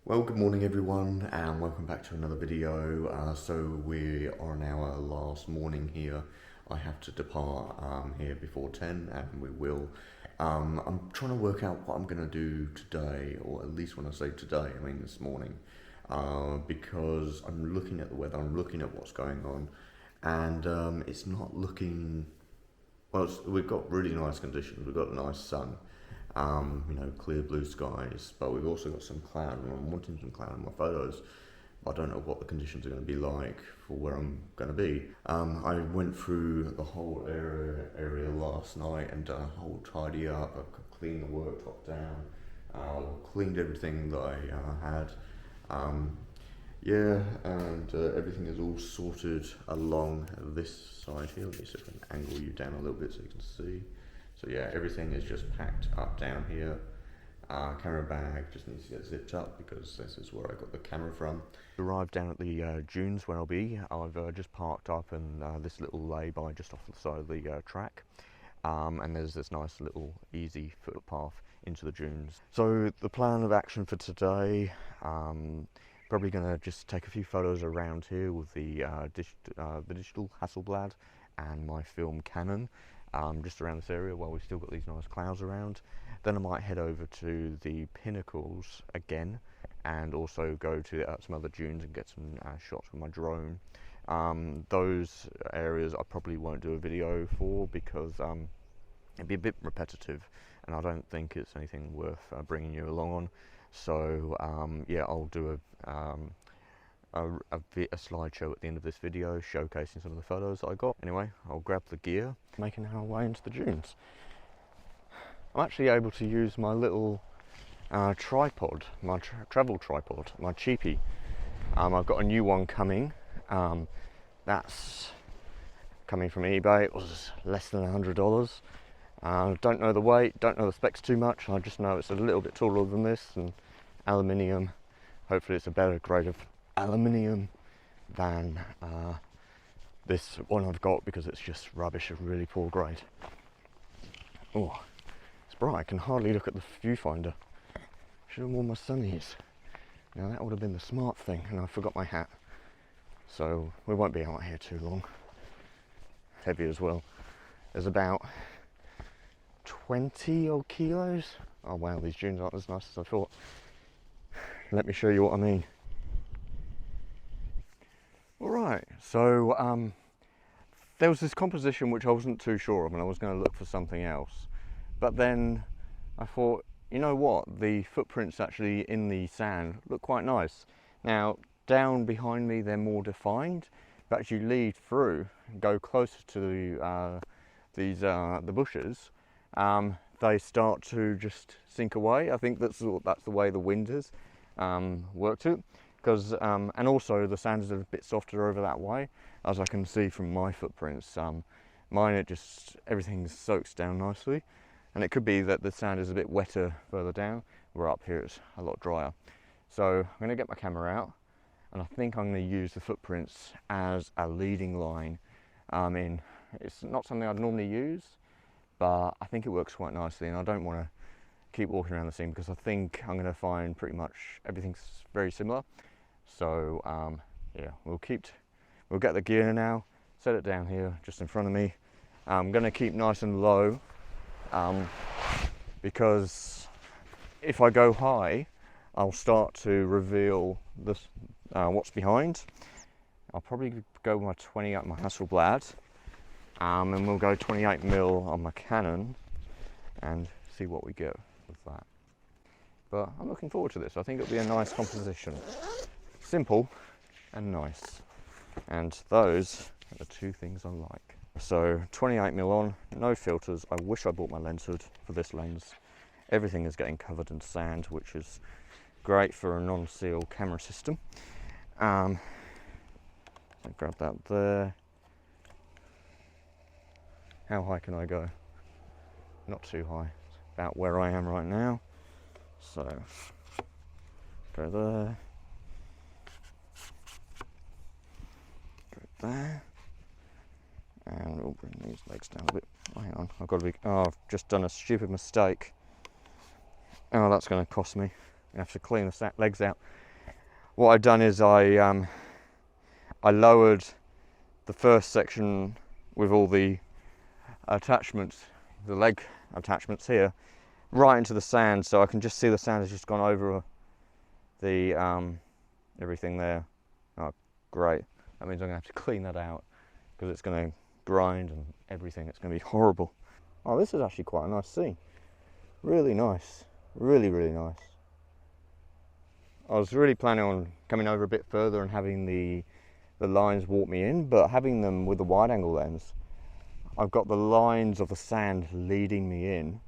Well, good morning everyone and welcome back to another video. So we are on our last morning here. I have to depart here before 10 and we will. I'm trying to work out what I'm going to do today, or at least when I say today, I mean this morning. Because I'm looking at the weather, I'm looking at what's going on, and it's not looking, well, we've got really nice conditions, we've got a nice sun. Clear blue skies, but we've also got some cloud, and I'm wanting some cloud in my photos. I don't know what the conditions are going to be like for where I'm going to be. I went through the whole area last night and done a whole tidy up. I cleaned the worktop down, cleaned everything that I had. And everything is all sorted along this side here. Let me see if I can angle you down a little bit so you can see. So yeah, everything is just packed up down here. Camera bag just needs to get zipped up because this is where I got the camera from. Arrived down at the dunes where I'll be. I've just parked up in this little lay-by just off the side of the track. And there's this nice little easy footpath into the dunes. So the plan of action for today, probably going to just take a few photos around here with the digital Hasselblad and my film Canon. Just around this area while we've still got these nice clouds around. Then I might head over to the pinnacles again and also go to some other dunes and get some shots with my drone. Those areas I probably won't do a video for because it'd be a bit repetitive and I don't think it's anything worth bringing you along on. So yeah, I'll do a slideshow at the end of this video showcasing some of the photos that I got. Anyway, I'll grab the gear, making our way into the dunes. I'm actually able to use my little tripod, my travel tripod, my cheapie. I've got a new one coming. That's coming from eBay. It was less than $100. Don't know the weight, don't know the specs too much. I just know it's a little bit taller than this and aluminium. Hopefully it's a better grade of aluminium than this one I've got because it's just rubbish, a really poor grade. Oh, it's bright, I can hardly look at the viewfinder. Should have worn my sunnies. Now that would have been the smart thing, and I forgot my hat. So we won't be out here too long. Heavy as well. There's about 20 odd kilos. Oh wow, these dunes aren't as nice as I thought. Let me show you what I mean. Alright, so there was this composition which I wasn't too sure of and I was going to look for something else. But then I thought, you know what, the footprints actually in the sand look quite nice. Now, down behind me they're more defined, but as you lead through, go closer to the bushes, they start to just sink away. I think that's the way the wind has worked it. Because, and also the sand is a bit softer over that way, as I can see from my footprints. Mine, everything soaks down nicely, and it could be that the sand is a bit wetter further down, where up here it's a lot drier. So I'm going to get my camera out, and I think I'm going to use the footprints as a leading line. It's not something I'd normally use, but I think it works quite nicely, and I don't want to keep walking around the scene because I think I'm going to find pretty much everything's very similar. So yeah, we'll get the gear now, set it down here just in front of me. I'm going to keep nice and low because if I go high I'll start to reveal this what's behind. I'll probably go with my 28, my Hasselblad, and we'll go 28mm on my Canon and see what we get with that. But I'm looking forward to this. I think it'll be a nice composition. Simple and nice. And those are the two things I like. So 28mm on, no filters. I wish I bought my lens hood for this lens. Everything is getting covered in sand, which is great for a non-seal camera system. So grab that there. How high can I go? Not too high. It's about where I am right now. So go there. There, and we'll bring these legs down a bit. Oh, hang on, I've just done a stupid mistake. Oh, that's going to cost me. have to clean the legs out. What I've done is I lowered the first section with all the attachments, the leg attachments here, right into the sand, so I can just see the sand has just gone over the everything there. Oh, great. That means I'm going to have to clean that out because it's going to grind and everything. It's going to be horrible. Oh, this is actually quite a nice scene. Really nice. Really, really nice. I was really planning on coming over a bit further and having the lines walk me in, but having them with the wide angle lens, I've got the lines of the sand leading me in,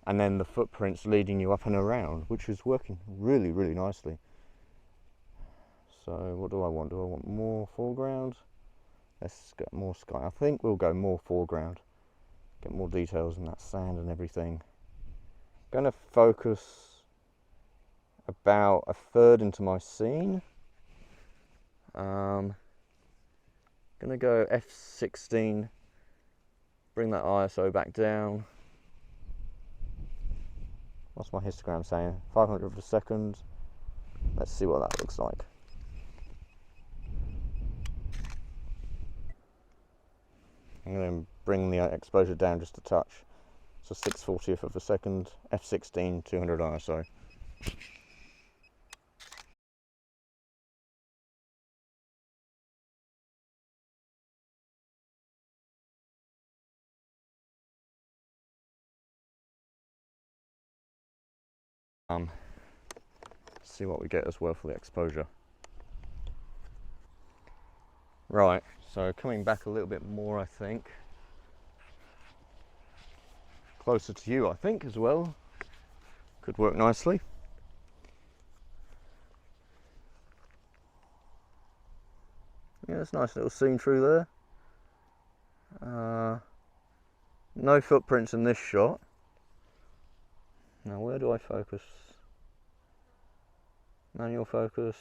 and then the footprints leading you up and around, which is working really, really nicely. So what do I want? Do I want more foreground? Let's get more sky. I think we'll go more foreground. Get more details in that sand and everything. Going to focus about a third into my scene. Going to go F16. Bring that ISO back down. What's my histogram saying? 500 per second. Let's see what that looks like. I'm going to bring the exposure down just a touch. So 6/40th of a second, F16, 200 ISO. See what we get as well for the exposure. Right, so coming back a little bit more, I think. Closer to you, I think, as well. Could work nicely. Yeah, it's a nice little scene through there. No footprints in this shot. Now, where do I focus? Manual focus.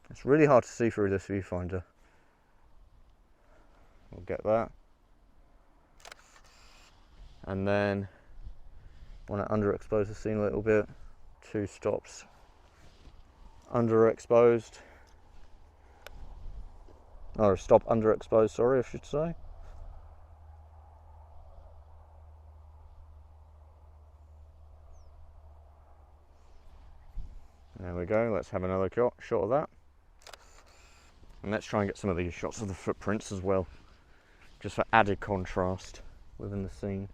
It's really hard to see through this viewfinder. We'll get that. And then want to underexpose the scene a little bit. 2 stops. Underexposed. Or stop underexposed, sorry, I should say. There we go, let's have another shot of that. And let's try and get some of these shots of the footprints as well, just for added contrast within the scene.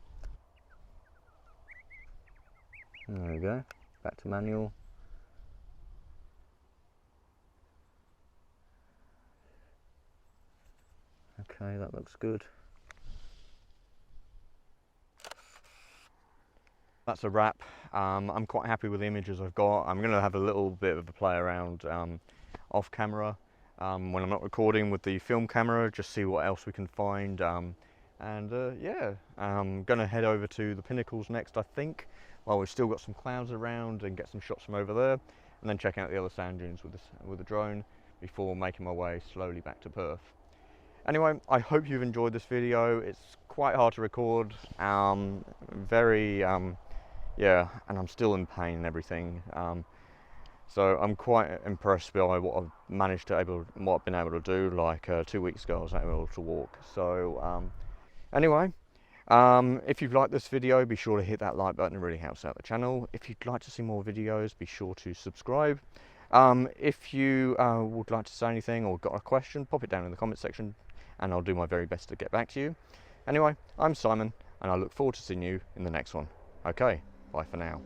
There we go, back to manual. Okay, that looks good. That's a wrap. I'm quite happy with the images I've got. I'm going to have a little bit of a play around off camera when I'm not recording with the film camera, just see what else we can find. Yeah, I'm going to head over to the Pinnacles next, I think, while we've still got some clouds around, and get some shots from over there, and then check out the other sand dunes with the drone before making my way slowly back to Perth. Anyway, I hope you've enjoyed this video. It's quite hard to record, yeah, and I'm still in pain and everything. So I'm quite impressed by what I've managed to what I've been able to do. Like 2 weeks ago, I was able to walk. So anyway, if you've liked this video, be sure to hit that like button. It really helps out the channel. If you'd like to see more videos, be sure to subscribe. If you would like to say anything or got a question, pop it down in the comment section, and I'll do my very best to get back to you. Anyway, I'm Simon, and I look forward to seeing you in the next one. Okay, bye for now.